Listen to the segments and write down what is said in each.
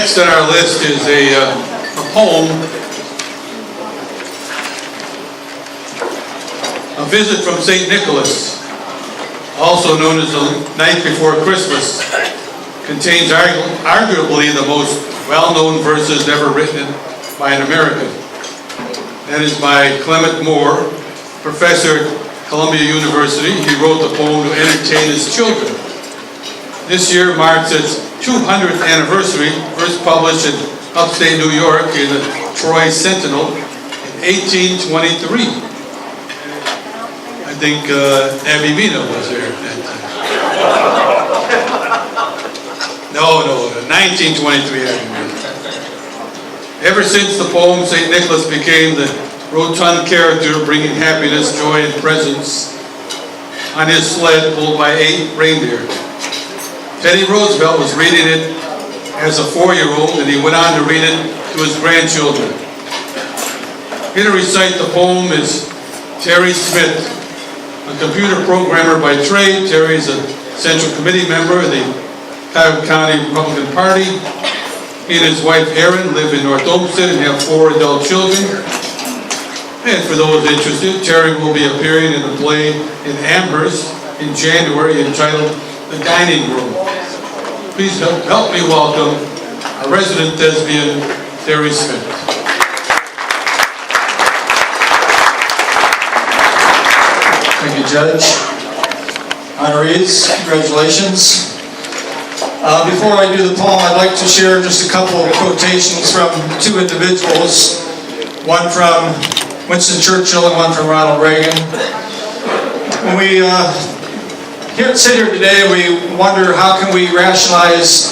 Next on our list is a poem, A Visit from St. Nicholas, also known as The Night Before Christmas, contains arguably the most well-known verses ever written by an American. That is by Clement Moore, professor at Columbia University. He wrote the poem to entertain his children. This year marks its 200th anniversary, first published in upstate New York in the Troy Sentinel in 1823. I think Abby Mina was there at that time. No, 1923 Abby Mina. Ever since the poem, St. Nicholas became the rotund character bringing happiness, joy, and presents on his sled pulled by 8 reindeer. Teddy Roosevelt was reading it as a 4-year-old, and he went on to read it to his grandchildren. Here to recite the poem is Terry Smith, a computer programmer by trade. Terry is a Central Committee member of the Cuyahoga County Republican Party. He and his wife Erin live in North Olmsted and have 4 adult children. And for those interested, Terry will be appearing in the play in Amherst in January entitled The Dining Room. Please help me welcome our resident thespian, Terry Smith. Thank you, Judge. Honorees, congratulations. Before I do the poem, I'd like to share just a couple of quotations from 2 individuals, one from Winston Churchill and one from Ronald Reagan. When we sit here today, we wonder how can we rationalize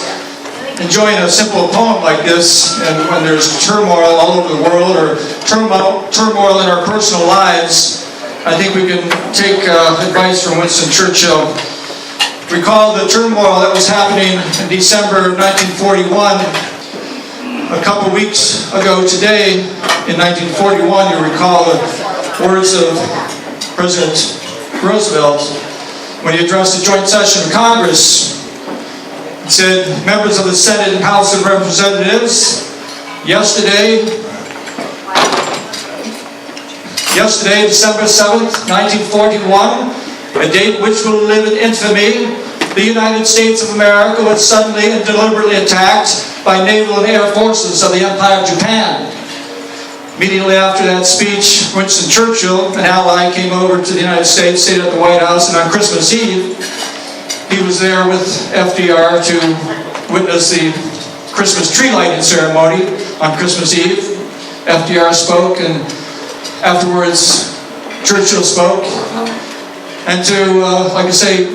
enjoying a simple poem like this, and when there's turmoil all over the world or turmoil in our personal lives, I think we can take advice from Winston Churchill. Recall the turmoil that was happening in December of 1941. A couple weeks ago today, in 1941, you recall the words of President Roosevelt when he addressed the joint session of Congress. He said, "Members of the Senate and House of Representatives, yesterday, December 7th, 1941, a date which will live in infamy, the United States of America was suddenly and deliberately attacked by naval and air forces of the Empire of Japan." Immediately after that speech, Winston Churchill, an ally, came over to the United States, stayed at the White House, and on Christmas Eve, he was there with FDR to witness the Christmas tree lighting ceremony on Christmas Eve. FDR spoke, and afterwards, Churchill spoke. And to, like I say,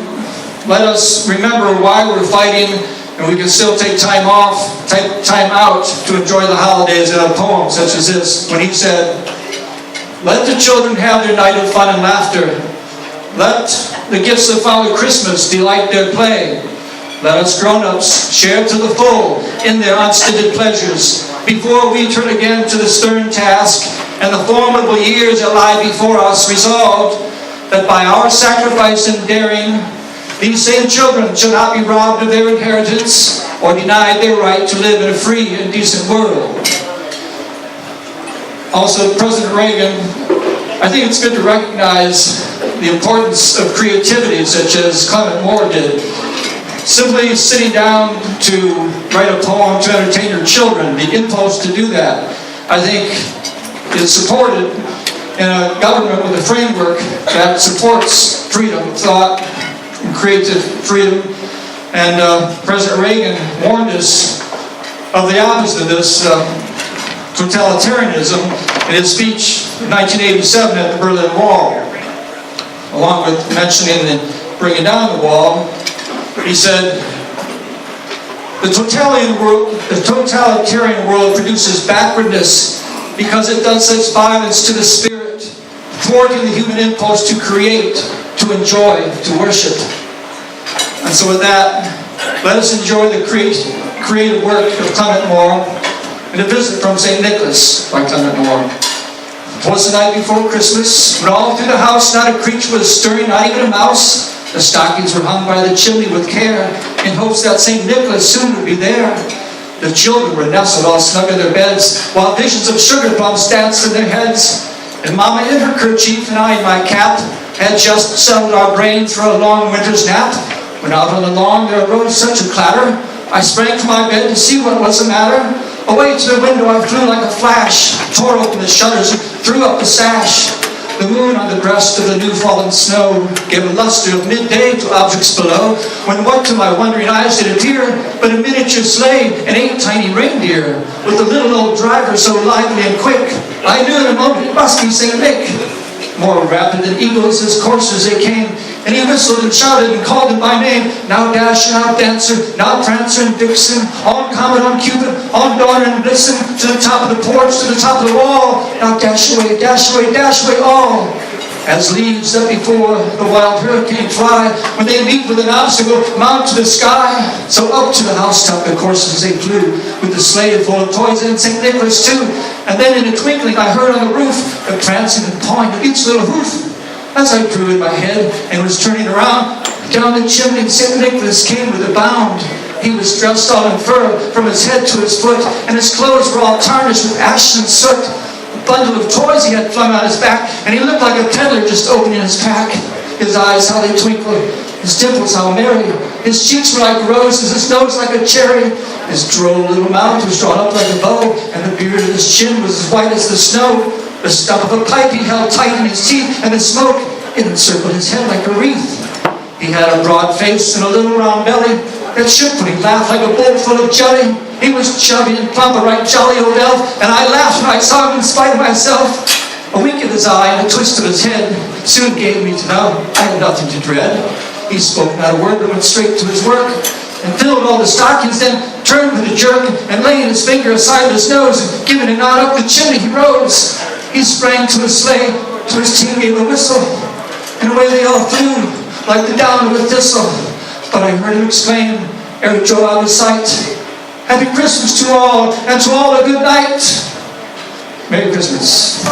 let us remember why we're fighting, and we can still take time out to enjoy the holidays in a poem such as this, when he said, "Let the children have their night of fun and laughter. Let the gifts that follow Christmas delight their play. Let us grown-ups share to the full in their unstinted pleasures, before we turn again to the stern task and the formidable years that lie before us, resolved that by our sacrifice and daring, these same children shall not be robbed of their inheritance or denied their right to live in a free and decent world." Also, President Reagan, I think it's good to recognize the importance of creativity, such as Clement Moore did. Simply sitting down to write a poem to entertain your children, the impulse to do that, I think is supported in a government with a framework that supports freedom of thought and creative freedom. And President Reagan warned us of the opposite of this totalitarianism in his speech in 1987 at the Berlin Wall. Along with mentioning the bringing down the wall, he said, the totalitarian world produces backwardness because it does such violence to the spirit, thwarting the human impulse to create, to enjoy, to worship. And so with that, let us enjoy the creative work of Clement Moore and A Visit from St. Nicholas by Clement Moore. "'Twas the night before Christmas, when all through the house not a creature was stirring, not even a mouse. The stockings were hung by the chimney with care, in hopes that St. Nicholas soon would be there. The children were nestled all snug in their beds, while visions of sugar plums danced in their heads. And Mama in her kerchief and I in my cap had just settled our brains for a long winter's nap, when out on the lawn there arose such a clatter, I sprang from my bed to see what was the matter. Away to the window I flew like a flash, tore open the shutters, and threw up the sash. The moon on the breast of the new-fallen snow gave a luster of midday to objects below, when what to my wondering eyes did appear but a miniature sleigh and 8 tiny reindeer, with the little old driver so lively and quick, I knew in a moment it must be St. Nick. More rapid than eagles his coursers they came, and he whistled and shouted and called them by name. Now Dasher, now Dancer, now Prancer and Vixen, on Comet, on Cupid, on Donner and Blitzen, to the top of the porch, to the top of the wall. Now dash away, dash away, dash away all. As leaves that before the wild hurricane fly, when they meet with an obstacle, mount to the sky. So up to the housetop the coursers they flew, with the sleigh full of toys and St. Nicholas too. And then in a twinkling I heard on the roof the prancing and pawing of each little hoof. As I drew in my head and was turning around, down the chimney St. Nicholas came with a bound. He was dressed all in fur from his head to his foot, and his clothes were all tarnished with ashes and soot. Bundle of toys he had flung on his back, and he looked like a peddler just opening his pack. His eyes, how they twinkled, his dimples, how merry. His cheeks were like roses, his nose like a cherry. His droll little mouth was drawn up like a bow, and the beard of his chin was as white as the snow. The stump of a pipe he held tight in his teeth, and the smoke encircled his head like a wreath. He had a broad face and a little round belly that shook when he laughed like a bowl full of jelly. He was chubby and plump, a right jolly old elf, and I laughed when I saw him in spite of myself. A wink of his eye and a twist of his head soon gave me to know I had nothing to dread. He spoke not a word, but went straight to his work, and filled all the stockings, then turned with a jerk, and laying his finger aside his nose, and giving a nod up the chimney, he rose. He sprang to his sleigh, to his team gave a whistle, and away they all flew, like the down of a thistle. But I heard him exclaim, ere he drove out of sight, Happy Christmas to all, and to all a good night. Merry Christmas.